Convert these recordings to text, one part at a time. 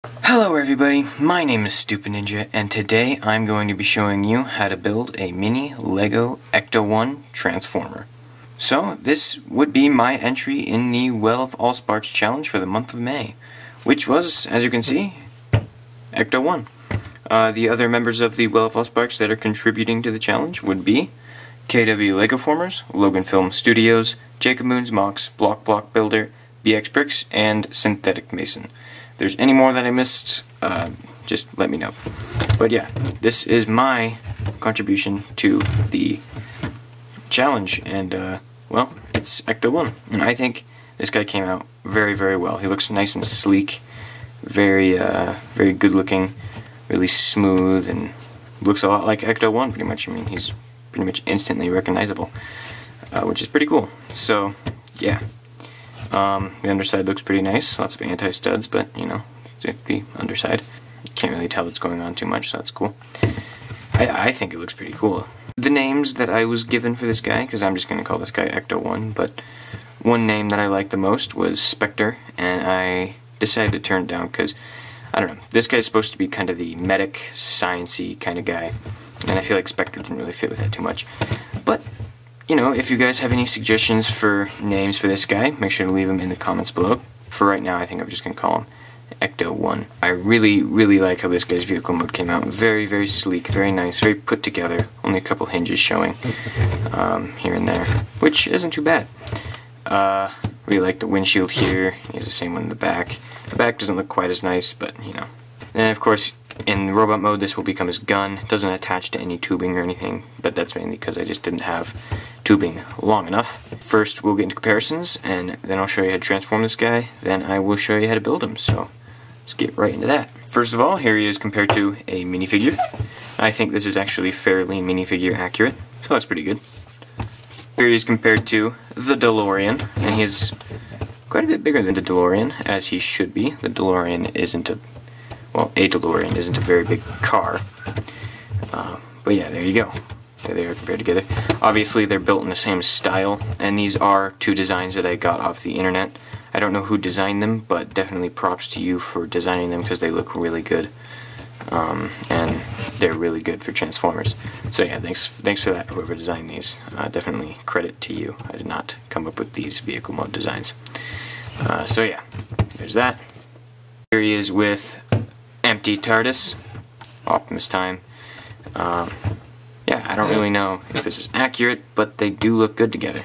Hello everybody, my name is Stupid Ninja, and today I'm going to be showing you how to build a mini Lego Ecto-1 Transformer. So, this would be my entry in the Well of Allsparks challenge for the month of May, which was, as you can see, Ecto-1. The other members of the Well of Allsparks that are contributing to the challenge would be KW Lego Formers, Logan Film Studios, Jacob Moon's Mox, Block Builder, BX Bricks, and Synthetic Mason. If there's any more that I missed, just let me know. But yeah, this is my contribution to the challenge, and well, it's Ecto-1, and I think this guy came out very, very well. He looks nice and sleek, very good looking, really smooth, and looks a lot like Ecto-1 pretty much. I mean, he's pretty much instantly recognizable, which is pretty cool. So yeah. The underside looks pretty nice, lots of anti-studs, but, you know, the underside. You can't really tell what's going on too much, so that's cool. I think it looks pretty cool. The names that I was given for this guy, because I'm just going to call this guy Ecto-1, but one name that I liked the most was Spectre, and I decided to turn it down because, I don't know, this guy's supposed to be kind of the medic, science-y kind of guy, and I feel like Spectre didn't really fit with that too much. But you know, if you guys have any suggestions for names for this guy, make sure to leave them in the comments below. For right now, I think I'm just going to call him Ecto-1. I really, really like how this guy's vehicle mode came out. Very, very sleek, very nice, very put together. Only a couple hinges showing here and there, which isn't too bad. Really like the windshield here. He has the same one in the back. The back doesn't look quite as nice, but, you know. And, of course, in robot mode, this will become his gun. It doesn't attach to any tubing or anything, but that's mainly because I just didn't have tubing long enough. First, we'll get into comparisons, and then I'll show you how to transform this guy. Then I will show you how to build him, so let's get right into that. First of all, here he is compared to a minifigure. I think this is actually fairly minifigure accurate, so that's pretty good. Here he is compared to the DeLorean, and he is quite a bit bigger than the DeLorean, as he should be. The DeLorean isn't a DeLorean isn't a very big car. But yeah, there you go. There they are compared together. Obviously, they're built in the same style, and these are two designs that I got off the internet. I don't know who designed them, but definitely props to you for designing them because they look really good. And they're really good for Transformers. So yeah, thanks for that, whoever designed these. Definitely credit to you. I did not come up with these vehicle mode designs. So yeah, there's that. Here he is with Empty TARDIS, Optimus Time. Yeah, I don't really know if this is accurate, but they do look good together.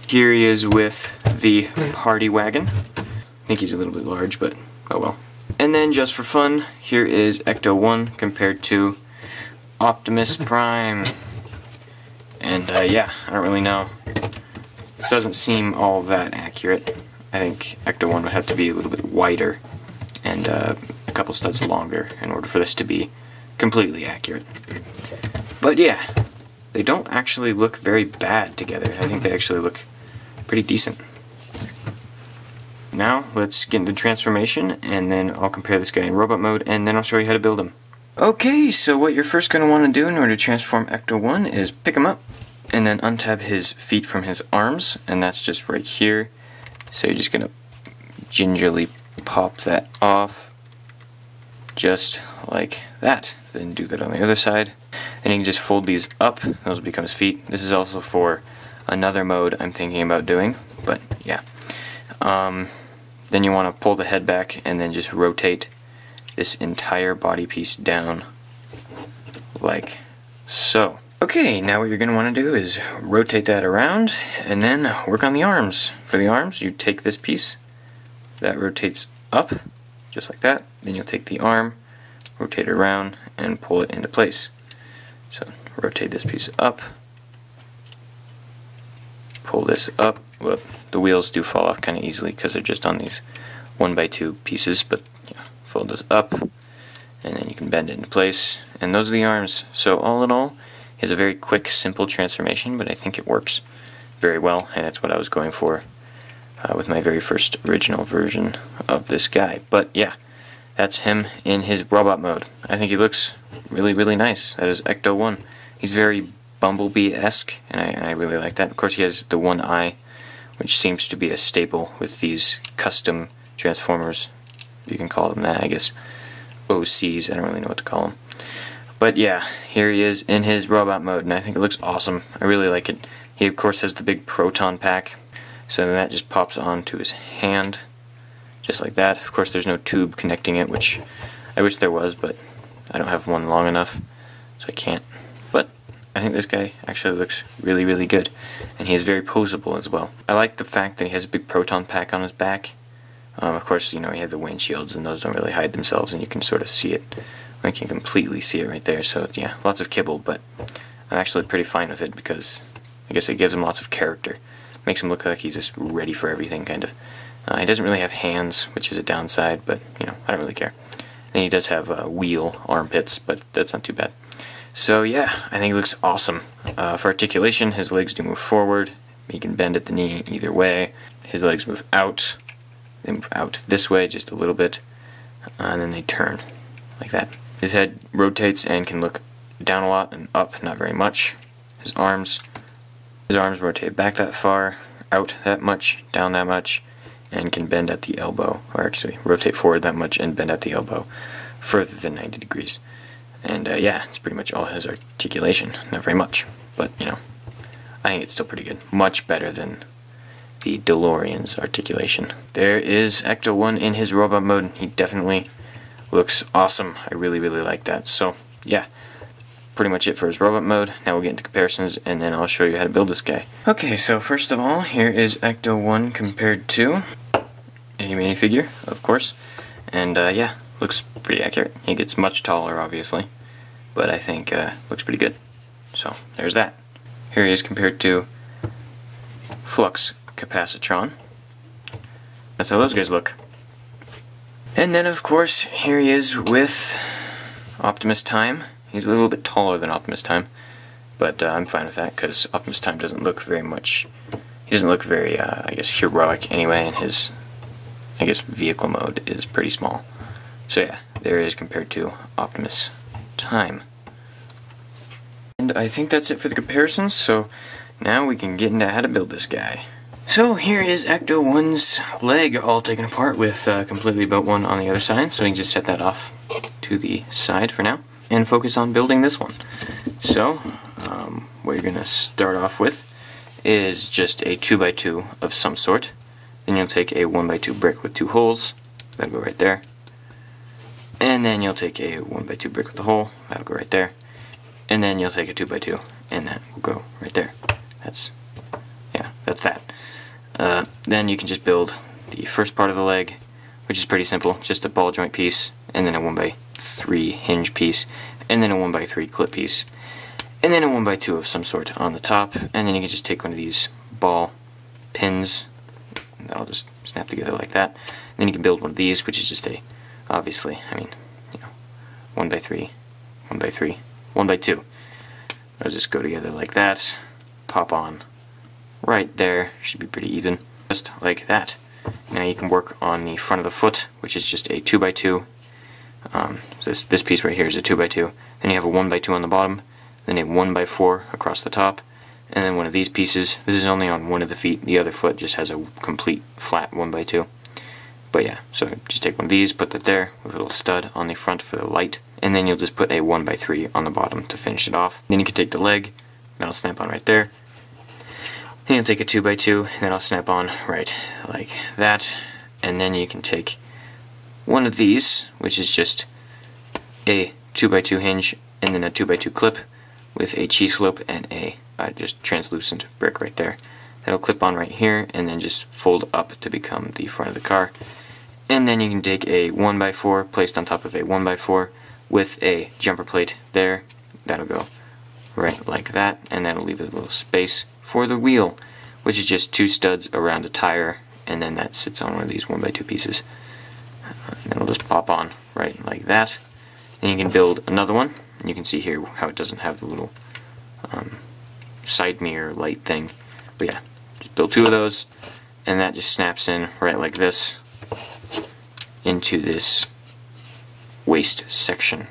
Here he is with the Party Wagon. I think he's a little bit large, but oh well. And then, just for fun, here is Ecto-1 compared to Optimus Prime. And yeah, I don't really know. This doesn't seem all that accurate. I think Ecto-1 would have to be a little bit wider and a couple studs longer in order for this to be completely accurate. But yeah, they don't actually look very bad together. I think they actually look pretty decent. Now, let's get into transformation, and then I'll compare this guy in robot mode, and then I'll show you how to build him. Okay, so what you're first going to want to do in order to transform Ecto-1 is pick him up, and then untab his feet from his arms, and that's just right here. So you're just going to gingerly pop that off, just like that. Then do that on the other side. And you can just fold these up, those will become his feet. This is also for another mode I'm thinking about doing, but yeah. Then you want to pull the head back and then just rotate this entire body piece down like so. Okay, now what you're going to want to do is rotate that around and then work on the arms. For the arms, you take this piece that rotates up, just like that. Then you'll take the arm, rotate it around, and pull it into place. So rotate this piece up, pull this up. Well, the wheels do fall off kind of easily because they're just on these 1x2 pieces, but yeah, fold those up, and then you can bend it into place. And those are the arms. So all in all, it's a very quick, simple transformation, but I think it works very well, and that's what I was going for with my very first original version of this guy. But yeah, that's him in his robot mode. I think he looks really, really nice. That is Ecto-1. He's very Bumblebee-esque, and I really like that. Of course, he has the one eye, which seems to be a staple with these custom Transformers You can call them that, I guess. OCs, I don't really know what to call them. But yeah, here he is in his robot mode, and I think it looks awesome. I really like it. He of course has the big proton pack, so then that just pops onto his hand, just like that. Of course there's no tube connecting it, which I wish there was, but I don't have one long enough, so I can't. But I think this guy actually looks really, really good, and he is very posable as well. I like the fact that he has a big proton pack on his back. Of course, you know, he had the windshields, and those don't really hide themselves, and you can sort of see it. I can completely see it right there, so yeah, lots of kibble, but I'm actually pretty fine with it because I guess it gives him lots of character. Makes him look like he's just ready for everything, kind of. He doesn't really have hands, which is a downside, but, you know, I don't really care. And he does have wheel armpits, but that's not too bad. So yeah, I think it looks awesome. For articulation, his legs do move forward. He can bend at the knee either way. His legs move out. They move out this way just a little bit, and then they turn like that. His head rotates and can look down a lot and up not very much. His arms rotate back that far, out that much, down that much, and can bend at the elbow, or actually rotate forward that much and bend at the elbow further than 90 degrees. And yeah, it's pretty much all his articulation. Not very much, but you know, I think it's still pretty good. Much better than the DeLorean's articulation. There is Ecto-1 in his robot mode. He definitely looks awesome. I really, really like that. So yeah, pretty much it for his robot mode. Now we'll get into comparisons, and then I'll show you how to build this guy. Okay, so first of all, here is Ecto-1 compared to a minifigure, of course. And yeah, looks pretty accurate. He gets much taller, obviously, but I think looks pretty good. So there's that. Here he is compared to Flux Capacitron. That's how those guys look. And then, of course, here he is with Optimus Time. He's a little bit taller than Optimus Time, but I'm fine with that because Optimus Time doesn't look very much. He doesn't look very, I guess, heroic anyway, and his, I guess, vehicle mode is pretty small. So yeah, there it is compared to Optimus Time. And I think that's it for the comparisons, so now we can get into how to build this guy. So here is Ecto-1's leg all taken apart with completely built one on the other side, so we can just set that off to the side for now and focus on building this one. So what you're going to start off with is just a 2x2 of some sort. Then you'll take a 1x2 brick with 2 holes, that'll go right there. And then you'll take a 1x2 brick with a hole, that'll go right there. And then you'll take a 2x2, and that will go right there. That's that. Then you can just build the first part of the leg, which is pretty simple, just a ball joint piece, and then a 1x3 hinge piece, and then a 1x3 clip piece, and then a 1x2 of some sort on the top, and then you can just take one of these ball pins, and that'll just snap together like that. And then you can build one of these, which is just a, obviously, I mean, you know, 1x3, 1x3, 1x2. They'll just go together like that, pop on right there, should be pretty even, just like that. Now you can work on the front of the foot, which is just a 2x2. This piece right here is a 2x2. Then you have a 1x2 on the bottom, then a 1x4 across the top, and then one of these pieces. This is only on one of the feet, the other foot just has a complete flat 1x2. But yeah, so just take one of these, put that there, with a little stud on the front for the light, and then you'll just put a 1x3 on the bottom to finish it off. Then you can take the leg, that'll snap on right there. Then you'll take a 2x2, and that'll snap on right like that. And then you can take one of these, which is just a 2x2 hinge, and then a 2x2 clip with a cheese slope and a just translucent brick right there. That'll clip on right here, and then just fold up to become the front of the car. And then you can take a 1x4 placed on top of a 1x4 with a jumper plate there. That'll go right like that, and that'll leave a little space for the wheel, which is just 2 studs around a tire, and then that sits on one of these 1x2 pieces. And it'll just pop on right like that. Then you can build another one. You can see here how it doesn't have the little side mirror light thing. But yeah, just build 2 of those, and that just snaps in right like this into this waist section.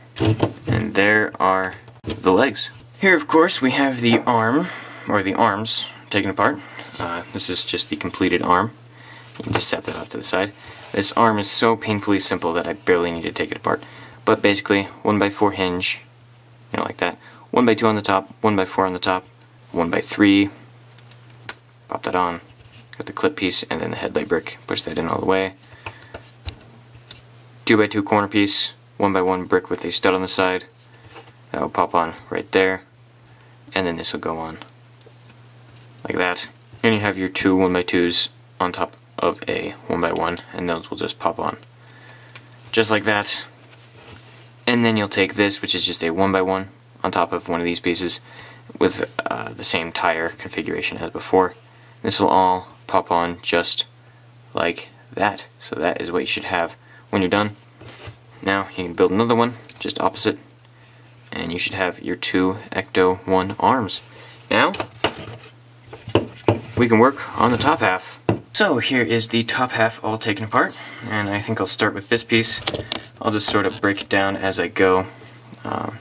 And there are the legs. Here, of course, we have the arm, or the arms, taken apart. This is just the completed arm. You can just set that off to the side. This arm is so painfully simple that I barely need to take it apart. But basically, 1x4 hinge, like that. 1x2 on the top, 1x4 on the top, 1x3. Pop that on. Got the clip piece and then the headlight brick. Push that in all the way. 2x2 corner piece, 1x1 brick with a stud on the side. That will pop on right there. And then this will go on like that. And you have your two 1x2s on top of a 1x1, and those will just pop on. Just like that. And then you'll take this, which is just a 1x1 on top of one of these pieces with the same tire configuration as before. This will all pop on just like that. So that is what you should have when you're done. Now you can build another one, just opposite, and you should have your two Ecto-1 arms. Now, we can work on the top half. So here is the top half all taken apart, and I think I'll start with this piece. I'll just sort of break it down as I go.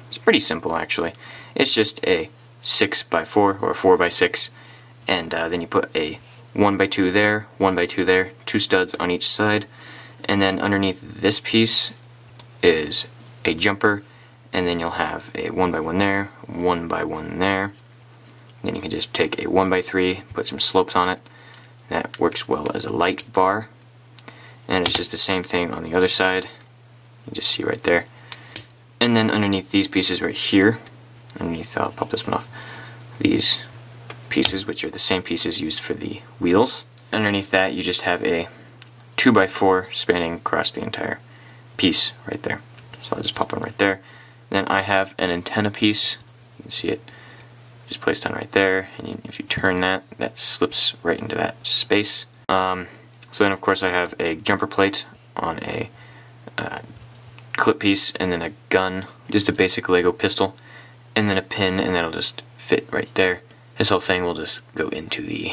It's pretty simple actually. It's just a 6x4 or 4x6, and then you put a 1x2 there, 1x2 there, two studs on each side, and then underneath this piece is a jumper, and then you'll have a 1x1 there, 1x1 there. Then you can just take a 1x3, put some slopes on it. That works well as a light bar. And it's just the same thing on the other side. You just see right there. And then underneath these pieces right here, underneath, I'll pop this one off, these pieces, which are the same pieces used for the wheels. Underneath that you just have a 2x4 spanning across the entire piece right there. So I'll just pop one right there. Then I have an antenna piece. You can see it just placed on right there, and if you turn that, that slips right into that space. So then of course I have a jumper plate on a clip piece, and then a gun, just a basic Lego pistol, and then a pin, and that'll just fit right there. This whole thing will just go into the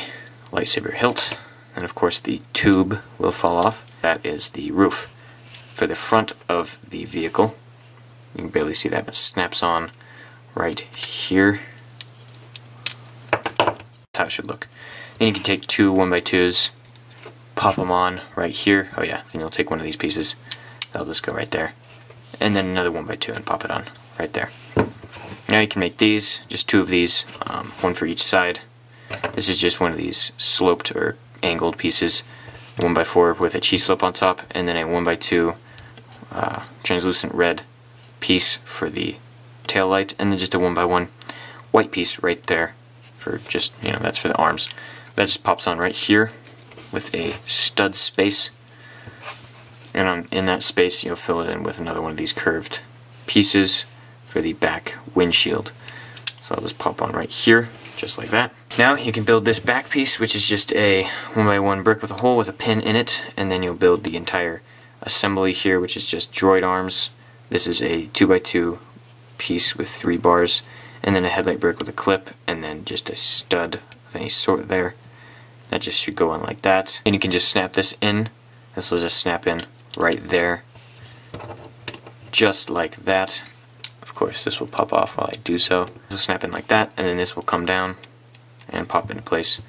lightsaber hilt, and of course the tube will fall off. That is the roof for the front of the vehicle. You can barely see that, but it snaps on right here. That's how it should look. Then you can take two 1x2s, pop them on right here. Oh yeah, then you'll take one of these pieces, that'll just go right there. And then another 1x2 and pop it on right there. Now you can make these, just two of these, one for each side. This is just one of these sloped or angled pieces, 1x4 with a cheese slope on top, and then a 1x2 translucent red piece for the tail light, and then just a 1x1 white piece right there for just, that's for the arms. That just pops on right here with a stud space, and in that space you'll fill it in with another one of these curved pieces for the back windshield. So I'll just pop on right here, just like that. Now you can build this back piece, which is just a 1x1 brick with a hole with a pin in it, and then you'll build the entire assembly here, which is just droid arms. This is a 2x2 piece with 3 bars, and then a headlight brick with a clip, and then just a stud of any sort there. That just should go on like that. And you can just snap this in. This will just snap in right there, just like that. Of course, this will pop off while I do so. This will snap in like that, and then this will come down and pop into place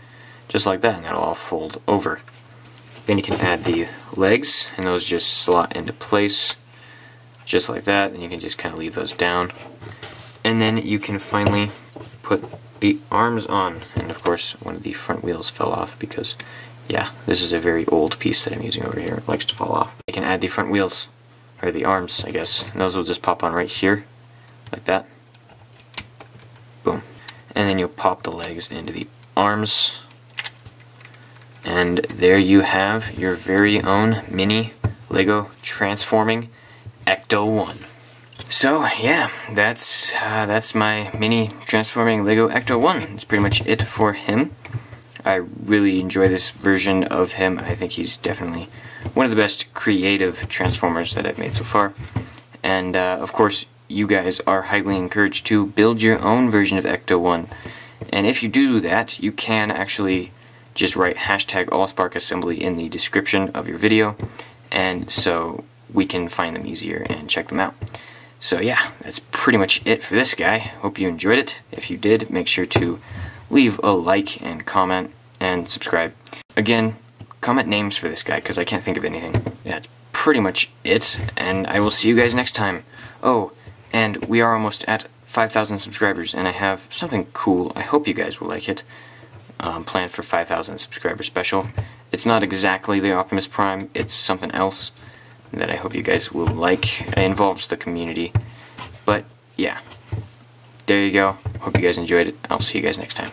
just like that, and that'll all fold over. Then you can add the legs, and those just slot into place just like that, and you can just kind of leave those down. And then you can finally put the arms on, and of course one of the front wheels fell off because, yeah, this is a very old piece that I'm using over here. It likes to fall off. You can add the front wheels, or the arms, I guess, and those will just pop on right here, like that. Boom. And then you'll pop the legs into the arms, and there you have your very own mini Lego transforming Ecto-1. So yeah, that's my mini transforming Lego Ecto-1. That's pretty much it for him. I really enjoy this version of him. I think he's definitely one of the best creative Transformers that I've made so far. And of course, you guys are highly encouraged to build your own version of Ecto-1. And if you do that, you can actually just write #AllSparkAssembly in the description of your video, and so we can find them easier and check them out. So yeah, that's pretty much it for this guy. Hope you enjoyed it. If you did, make sure to leave a like and comment and subscribe. Again, comment names for this guy, because I can't think of anything. Yeah, that's pretty much it, and I will see you guys next time. Oh, and we are almost at 5,000 subscribers, and I have something cool. I hope you guys will like it. Planned for 5,000 subscriber special. It's not exactly the Optimus Prime, it's something else that I hope you guys will like. It involves the community. But, yeah. There you go. Hope you guys enjoyed it. I'll see you guys next time.